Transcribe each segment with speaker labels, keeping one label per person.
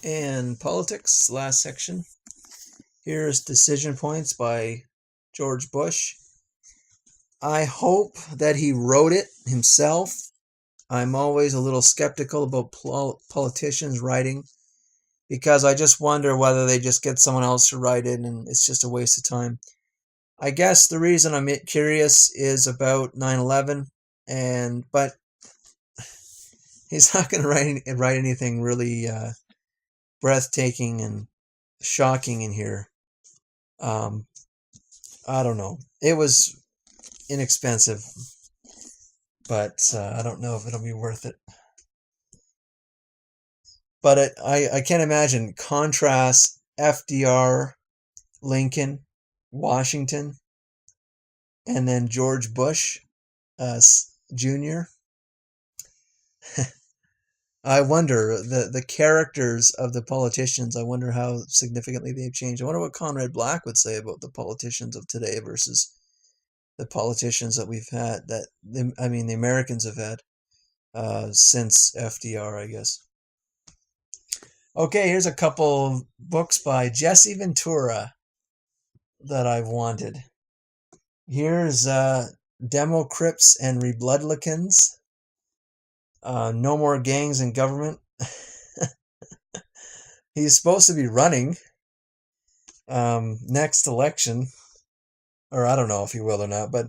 Speaker 1: And politics, last section. Here's decision points by George Bush. I hope that he wrote it himself. I'm always a little skeptical about politicians writing because I just wonder whether they just get someone else to write it and it's just a waste of time. I guess the reason I'm curious is about 9/11, but he's not going to write anything really breathtaking and shocking in here. I don't know. It was inexpensive, but I don't know if it'll be worth it. But I can't imagine. Contrast FDR, Lincoln, Washington, and then George Bush Jr. I wonder, the characters of the politicians, I wonder how significantly they've changed. I wonder what Conrad Black would say about the politicians of today versus the politicians that we've had, the Americans have had since FDR, I guess. Okay, here's a couple books by Jesse Ventura that I've wanted. Here's Democrips and Rebloodlicans. No More Gangs in Government. He's supposed to be running next election, or I don't know if he will or not, but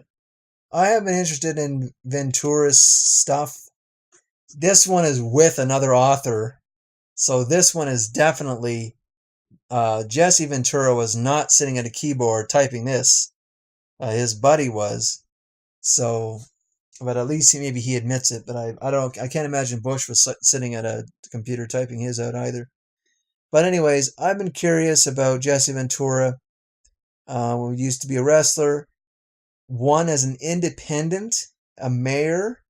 Speaker 1: I have been interested in Ventura's stuff. This one is with another author, so this one is definitely Jesse Ventura was not sitting at a keyboard typing this. His buddy was, so. But at least maybe he admits it. But I can't imagine Bush was sitting at a computer typing his out either. But anyways, I've been curious about Jesse Ventura. He used to be a wrestler. Won as an independent, a mayor.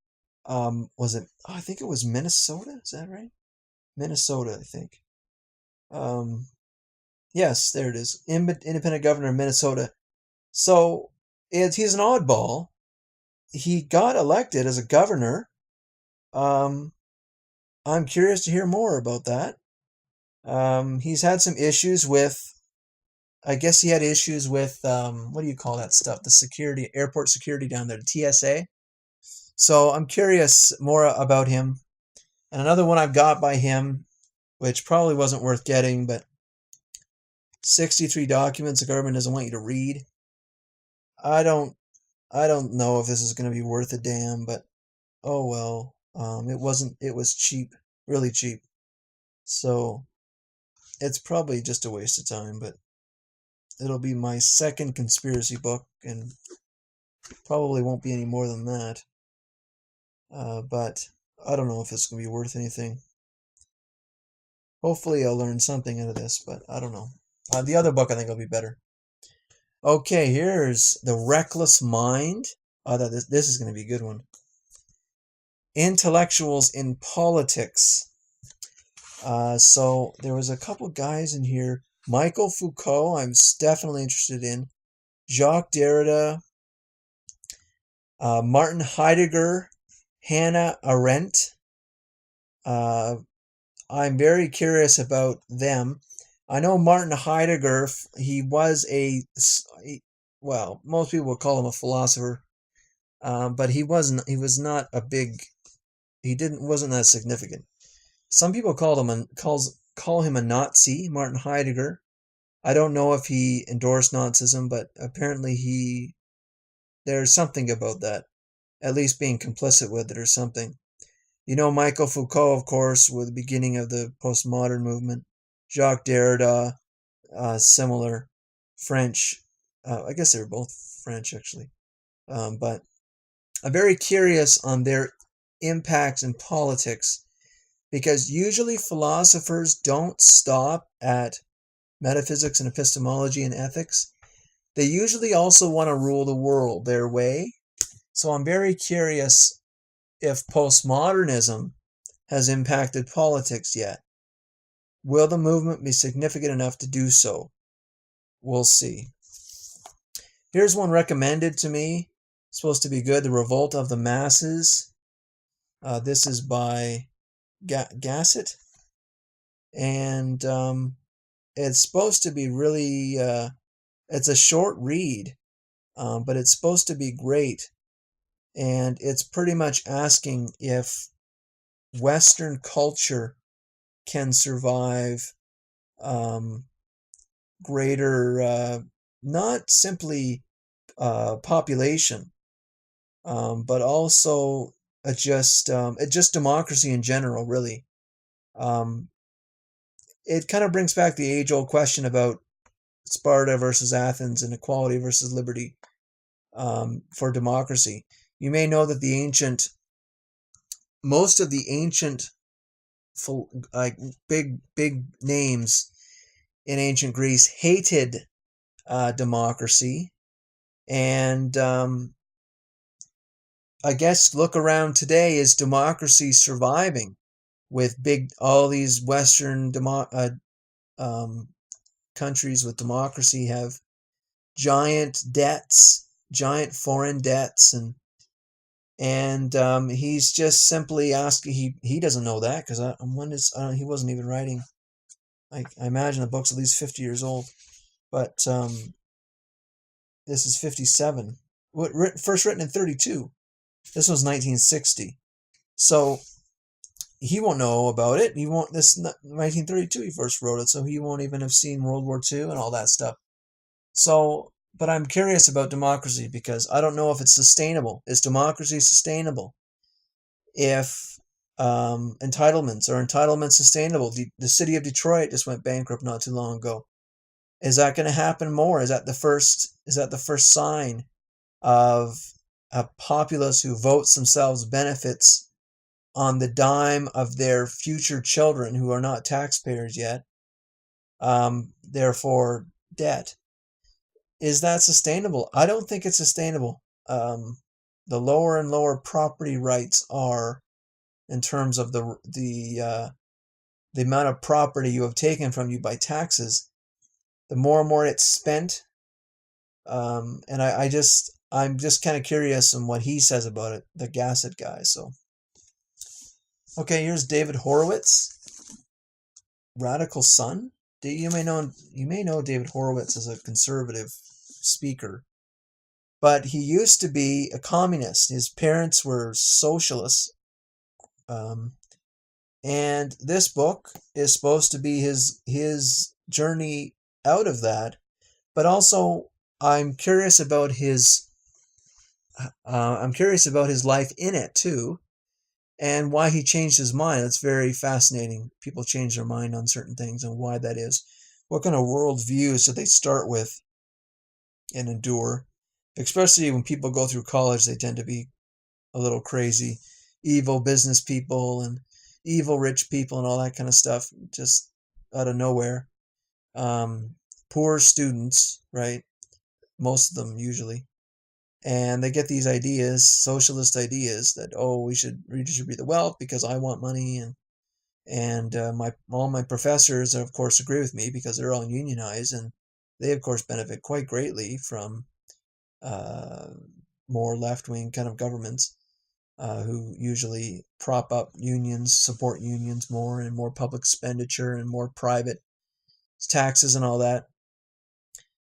Speaker 1: Was it? Oh, I think it was Minnesota. Is that right? Minnesota, I think. Yes, there it is. Independent governor of Minnesota. So he's an oddball. He got elected as a governor. I'm curious to hear more about that. He's had some issues with, I guess he had issues with, what do you call that stuff? The security, airport security down there, the TSA. So I'm curious more about him. And another one I've got by him, which probably wasn't worth getting, but 63 documents the government doesn't want you to read. I don't know if this is going to be worth a damn, but oh well. It was cheap, really cheap. So it's probably just a waste of time, but it'll be my second conspiracy book and probably won't be any more than that. But I don't know if it's going to be worth anything. Hopefully I'll learn something out of this, but I don't know. The other book I think will be better. Okay, here's The Reckless Mind. This is going to be a good one. Intellectuals in Politics. So there was a couple guys in here. Michael Foucault, I'm definitely interested in. Jacques Derrida. Martin Heidegger. Hannah Arendt. I'm very curious about them. I know Martin Heidegger, he was well, most people would call him a philosopher, but he wasn't that significant. Some people call him a Nazi, Martin Heidegger. I don't know if he endorsed Nazism, but apparently there's something about that, at least being complicit with it or something. You know, Michael Foucault, of course, with the beginning of the postmodern movement. Jacques Derrida, similar. French. I guess they were both French, actually. But I'm very curious on their impacts in politics, because usually philosophers don't stop at metaphysics and epistemology and ethics. They usually also want to rule the world their way. So I'm very curious if postmodernism has impacted politics yet. Will the movement be significant enough to do so? We'll see. Here's one recommended to me. It's supposed to be good. The Revolt of the Masses. This is by Gasset. and it's supposed to be really. It's a short read, but it's supposed to be great, and it's pretty much asking if Western culture can survive greater, not simply population, but also just democracy in general. Really, um, it kind of brings back the age-old question about Sparta versus Athens and equality versus liberty for democracy. You may know that most of the ancient, like big names in ancient Greece hated democracy, and I guess look around today, is democracy surviving with all these Western countries with democracy have giant debts, giant foreign debts, and he's just simply asking. He doesn't know that because he wasn't even writing. I imagine the book's at least 50 years old, but this is 57. First written in 32. This was 1960. So he won't know about it. He won't. This 1932 he first wrote it, so he won't even have seen World War II and all that stuff. So, but I'm curious about democracy because I don't know if it's sustainable. Is democracy sustainable? If entitlements sustainable? The city of Detroit just went bankrupt not too long ago. Is that going to happen more? Is that the first sign of a populace who votes themselves benefits on the dime of their future children who are not taxpayers yet? Therefore, debt. Is that sustainable? I don't think it's sustainable. The lower and lower property rights are, in terms of the amount of property you have taken from you by taxes, the more and more it's spent. And I'm just kind of curious on what he says about it, the Gasset guy. So, okay, here's David Horowitz, Radical Son. You may know David Horowitz as a conservative speaker, but he used to be a communist. His parents were socialists, and this book is supposed to be his journey out of that. But also, I'm curious about his life in it too, and why he changed his mind. That's very fascinating. People change their mind on certain things and why that is. What kind of worldviews do they start with and endure? Especially when people go through college, they tend to be a little crazy. Evil business people and evil rich people and all that kind of stuff, just out of nowhere. Poor students, right? Most of them usually. And they get these ideas, socialist ideas, that we should redistribute the wealth because I want money, and all my professors, of course, agree with me because they're all unionized, and they, of course, benefit quite greatly from more left-wing kind of governments who usually prop up unions, support unions more, and more public expenditure and more private taxes and all that.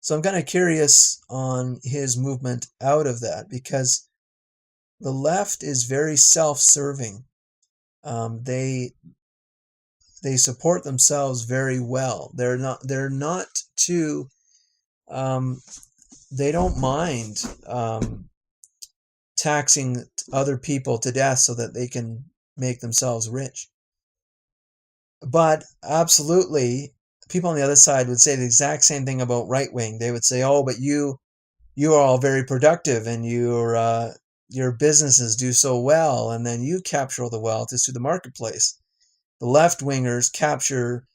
Speaker 1: So I'm kind of curious on his movement out of that, because the left is very self-serving. They support themselves very well. They're not too. They don't mind taxing other people to death so that they can make themselves rich. But absolutely, people on the other side would say the exact same thing about right wing. They would say, "Oh, but you are all very productive, and your businesses do so well, and then you capture all the wealth is through the marketplace." The left wingers capture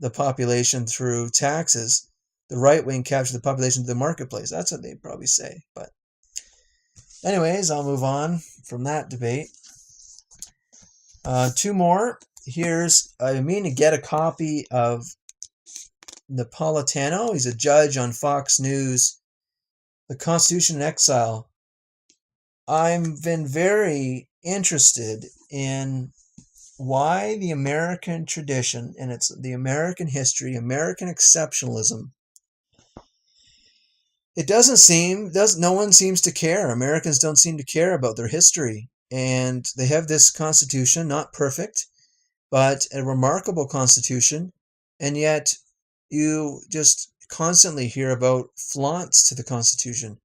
Speaker 1: the population through taxes. The right wing capture the population through the marketplace. That's what they'd probably say. But anyways, I'll move on from that debate. Two more. I mean to get a copy of Napolitano. He's a judge on Fox News. The Constitution Exile. I've been very interested in why the American tradition and it's the American history, American exceptionalism. It no one seems to care. Americans don't seem to care about their history. And they have this constitution, not perfect, but a remarkable constitution. And yet you just constantly hear about flaunts to the constitution.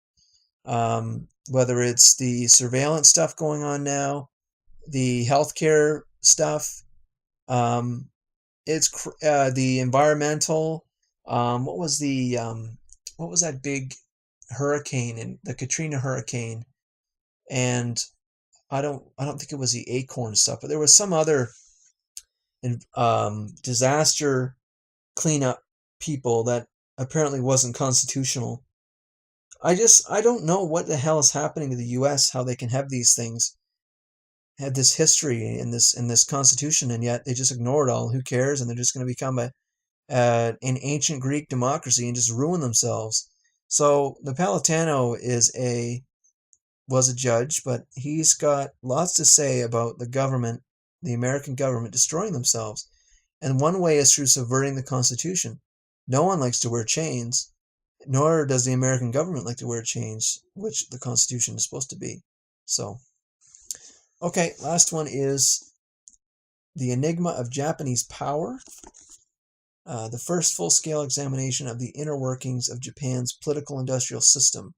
Speaker 1: Whether it's the surveillance stuff going on now, the healthcare stuff, it's the environmental. What was that big hurricane in the Katrina hurricane? And I don't think it was the acorn stuff, but there was some other disaster cleanup people that apparently wasn't constitutional. I don't know what the hell is happening to the U.S. How they can have these things, have this history in this constitution, and yet they just ignore it all. Who cares? And they're just going to become an ancient Greek democracy and just ruin themselves. So Napolitano was a judge, but he's got lots to say about the government, the American government, destroying themselves. And one way is through subverting the Constitution. No one likes to wear chains, nor does the American government like to wear chains, which the Constitution is supposed to be. So, okay, last one is the Enigma of Japanese Power. The first full-scale examination of the inner workings of Japan's political-industrial system.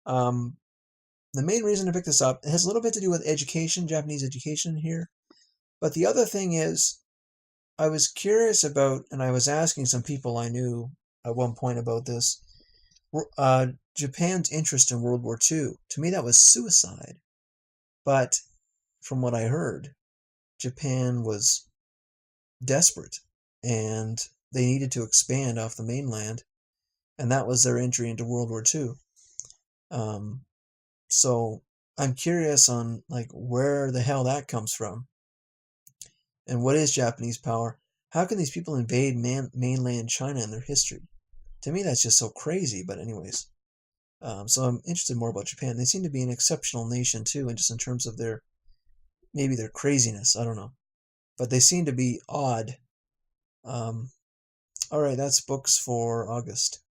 Speaker 1: The main reason to pick this up, it has a little bit to do with education, Japanese education here. But the other thing is, I was curious about, and I was asking some people I knew at one point about this, Japan's interest in World War II. To me, that was suicide. But from what I heard, Japan was desperate, and they needed to expand off the mainland, and that was their entry into World War II. So I'm curious on like where the hell that comes from, and what is Japanese power? How can these people invade mainland China in their history? To me, that's just so crazy. But anyways, so I'm interested more about Japan. They seem to be an exceptional nation too, and just in terms of maybe their craziness. I don't know, but they seem to be odd. All right, that's books for August.